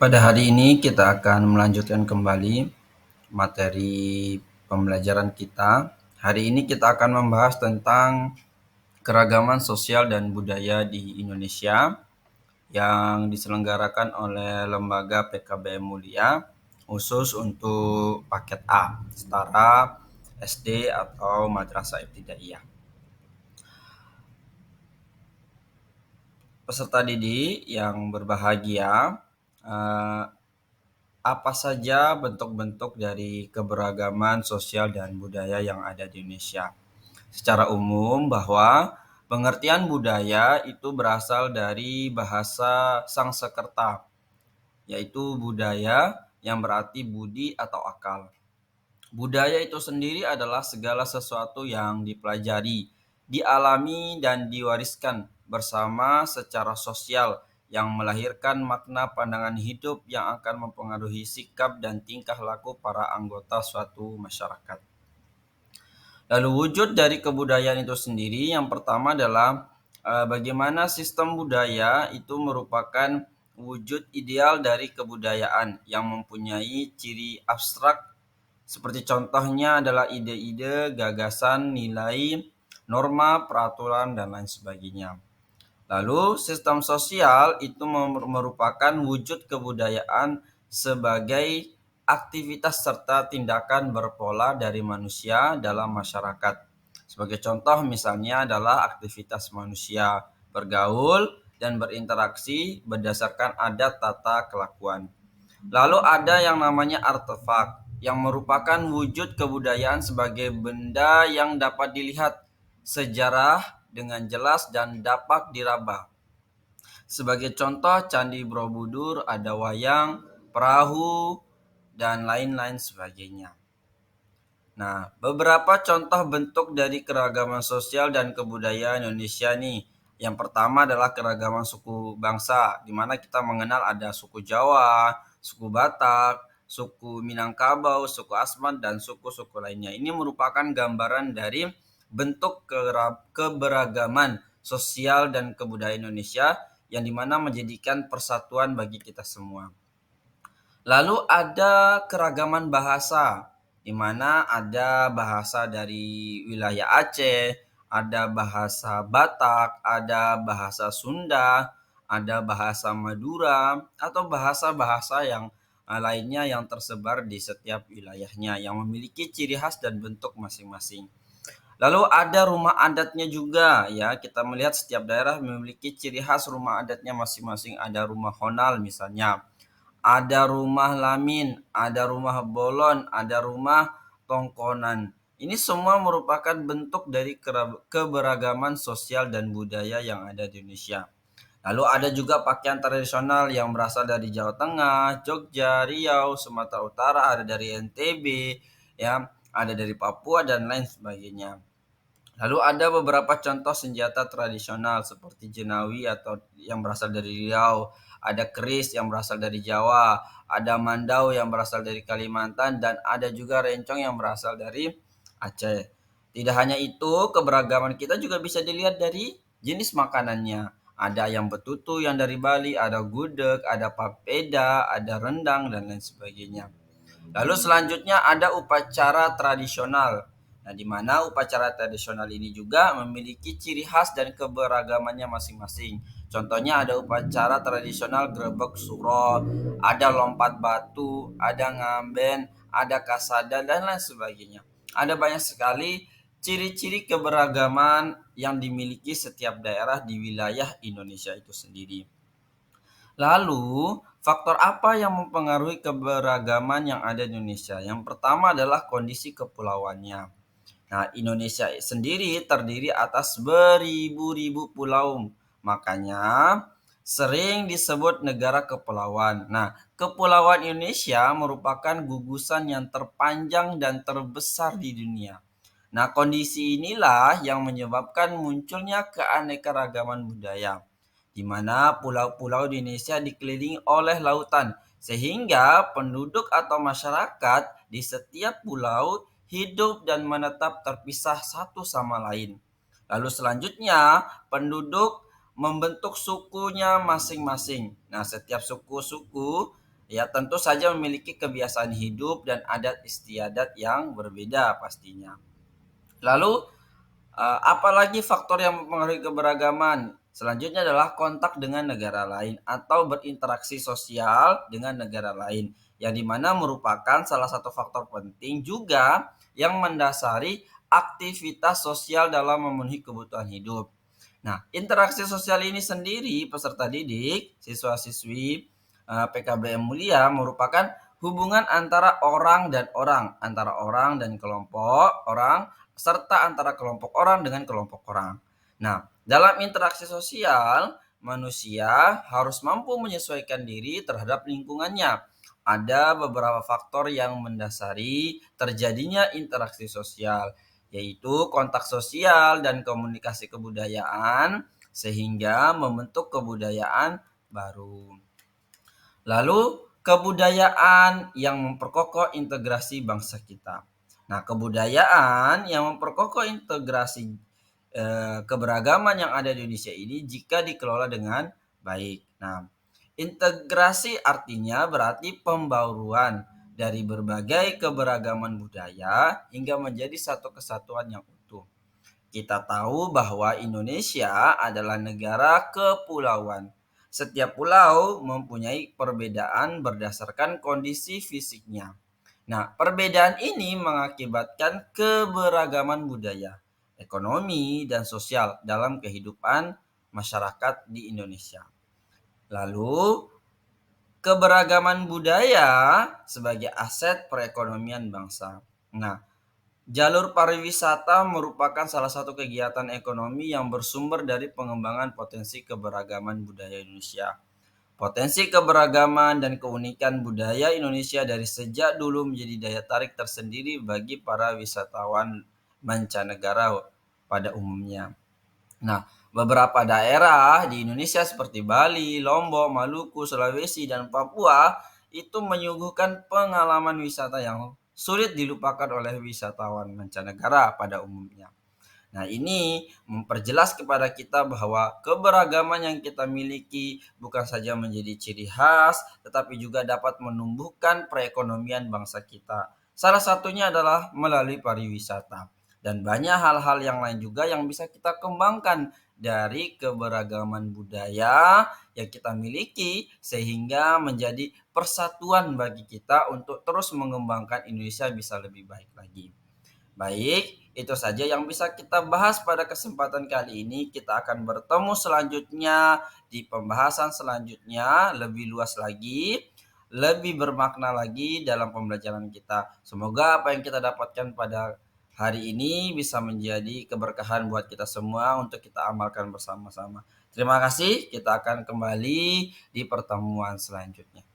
Pada hari ini kita akan melanjutkan kembali materi pembelajaran kita. Hari ini kita akan membahas tentang keragaman sosial dan budaya di Indonesia yang diselenggarakan oleh lembaga PKBM Mulia khusus untuk paket A, setara SD atau madrasah ibtidaiyah. Peserta didik yang berbahagia, eh, apa saja bentuk-bentuk dari keberagaman sosial dan budaya yang ada di Indonesia? Secara umum bahwa pengertian budaya itu berasal dari bahasa Sangsekerta, yaitu budaya yang berarti budi atau akal. Budaya itu sendiri adalah segala sesuatu yang dipelajari, dialami, dan diwariskan bersama secara sosial yang melahirkan makna pandangan hidup yang akan mempengaruhi sikap dan tingkah laku para anggota suatu masyarakat. Lalu wujud dari kebudayaan itu sendiri yang pertama adalah bagaimana sistem budaya itu merupakan wujud ideal dari kebudayaan yang mempunyai ciri abstrak seperti contohnya adalah ide-ide, gagasan, nilai, norma, peraturan, dan lain sebagainya. Lalu sistem sosial itu merupakan wujud kebudayaan sebagai aktivitas serta tindakan berpola dari manusia dalam masyarakat. Sebagai contoh misalnya adalah aktivitas manusia bergaul dan berinteraksi berdasarkan adat tata kelakuan. Lalu ada yang namanya artefak yang merupakan wujud kebudayaan sebagai benda yang dapat dilihat sejarah dengan jelas dan dapat diraba. Sebagai contoh Candi Borobudur, ada wayang, perahu, dan lain-lain sebagainya. Nah, beberapa contoh bentuk dari keragaman sosial dan kebudayaan Indonesia nih. Yang pertama adalah keragaman suku bangsa, di mana kita mengenal ada suku Jawa, suku Batak, suku Minangkabau, suku Asmat, dan suku-suku lainnya. Ini merupakan gambaran dari bentuk keberagaman sosial dan kebudayaan Indonesia yang dimana menjadikan persatuan bagi kita semua. Lalu ada keragaman bahasa, di mana ada bahasa dari wilayah Aceh, ada bahasa Batak, ada bahasa Sunda, ada bahasa Madura, atau bahasa-bahasa yang lainnya yang tersebar di setiap wilayahnya yang memiliki ciri khas dan bentuk masing-masing. Lalu ada rumah adatnya juga ya. Kita melihat setiap daerah memiliki ciri khas rumah adatnya masing-masing. Ada rumah honal misalnya. Ada rumah lamin, ada rumah bolon, ada rumah tongkonan. Ini semua merupakan bentuk dari keberagaman sosial dan budaya yang ada di Indonesia. Lalu ada juga pakaian tradisional yang berasal dari Jawa Tengah, Jogja, Riau, Sumatera Utara, ada dari NTB, ya, ada dari Papua dan lain sebagainya. Lalu ada beberapa contoh senjata tradisional seperti jenawi atau yang berasal dari Riau, ada keris yang berasal dari Jawa, ada mandau yang berasal dari Kalimantan, dan ada juga rencong yang berasal dari Aceh. Tidak hanya itu, keberagaman kita juga bisa dilihat dari jenis makanannya. Ada yang betutu yang dari Bali, ada gudeg, ada papeda, ada rendang, dan lain sebagainya. Lalu selanjutnya ada upacara tradisional. Nah, di mana upacara tradisional ini juga memiliki ciri khas dan keberagamannya masing-masing. Contohnya ada upacara tradisional grebek suro, ada lompat batu, ada ngamben, ada kasada, dan lain sebagainya. Ada banyak sekali ciri-ciri keberagaman yang dimiliki setiap daerah di wilayah Indonesia itu sendiri. Lalu, faktor apa yang mempengaruhi keberagaman yang ada di Indonesia? Yang pertama adalah kondisi kepulauannya. Nah, Indonesia sendiri terdiri atas beribu-ribu pulau. Makanya sering disebut negara kepulauan. Nah, kepulauan Indonesia merupakan gugusan yang terpanjang dan terbesar di dunia. Nah, kondisi inilah yang menyebabkan munculnya keanekaragaman budaya, di mana pulau-pulau di Indonesia dikelilingi oleh lautan, sehingga penduduk atau masyarakat di setiap pulau hidup dan menetap terpisah satu sama lain. Lalu selanjutnya, penduduk membentuk sukunya masing-masing. Nah, setiap suku-suku ya tentu saja memiliki kebiasaan hidup dan adat istiadat yang berbeda pastinya. Lalu apalagi faktor yang mempengaruhi keberagaman? Selanjutnya adalah kontak dengan negara lain atau berinteraksi sosial dengan negara lain, yang dimana merupakan salah satu faktor penting juga yang mendasari aktivitas sosial dalam memenuhi kebutuhan hidup. Nah, interaksi sosial ini sendiri peserta didik, siswa-siswi PKBM Mulia merupakan hubungan antara orang dan kelompok orang, serta antara kelompok orang dengan kelompok orang. Nah, dalam interaksi sosial, manusia harus mampu menyesuaikan diri terhadap lingkungannya. Ada beberapa faktor yang mendasari terjadinya interaksi sosial, yaitu kontak sosial dan komunikasi kebudayaan, sehingga membentuk kebudayaan baru. Lalu kebudayaan yang memperkokoh integrasi bangsa kita. Nah, kebudayaan yang memperkokoh integrasi keberagaman yang ada di Indonesia ini jika dikelola dengan baik. Nah, integrasi artinya berarti pembauruan dari berbagai keberagaman budaya hingga menjadi satu kesatuan yang utuh. Kita tahu bahwa Indonesia adalah negara kepulauan. Setiap pulau mempunyai perbedaan berdasarkan kondisi fisiknya. Nah, perbedaan ini mengakibatkan keberagaman budaya, ekonomi, dan sosial dalam kehidupan masyarakat di Indonesia. Lalu, keberagaman budaya sebagai aset perekonomian bangsa. Nah, jalur pariwisata merupakan salah satu kegiatan ekonomi yang bersumber dari pengembangan potensi keberagaman budaya Indonesia. Potensi keberagaman dan keunikan budaya Indonesia dari sejak dulu menjadi daya tarik tersendiri bagi para wisatawan mancanegara pada umumnya. Nah, beberapa daerah di Indonesia seperti Bali, Lombok, Maluku, Sulawesi, dan Papua itu menyuguhkan pengalaman wisata yang sulit dilupakan oleh wisatawan mancanegara pada umumnya. Nah, ini memperjelas kepada kita bahwa keberagaman yang kita miliki bukan saja menjadi ciri khas, tetapi juga dapat menumbuhkan perekonomian bangsa kita. Salah satunya adalah melalui pariwisata. Dan banyak hal-hal yang lain juga yang bisa kita kembangkan dari keberagaman budaya yang kita miliki sehingga menjadi persatuan bagi kita untuk terus mengembangkan Indonesia bisa lebih baik lagi. Baik, itu saja yang bisa kita bahas pada kesempatan kali ini. Kita akan bertemu selanjutnya di pembahasan selanjutnya lebih luas lagi, lebih bermakna lagi dalam pembelajaran kita. Semoga apa yang kita dapatkan pada hari ini bisa menjadi keberkahan buat kita semua untuk kita amalkan bersama-sama. Terima kasih, kita akan kembali di pertemuan selanjutnya.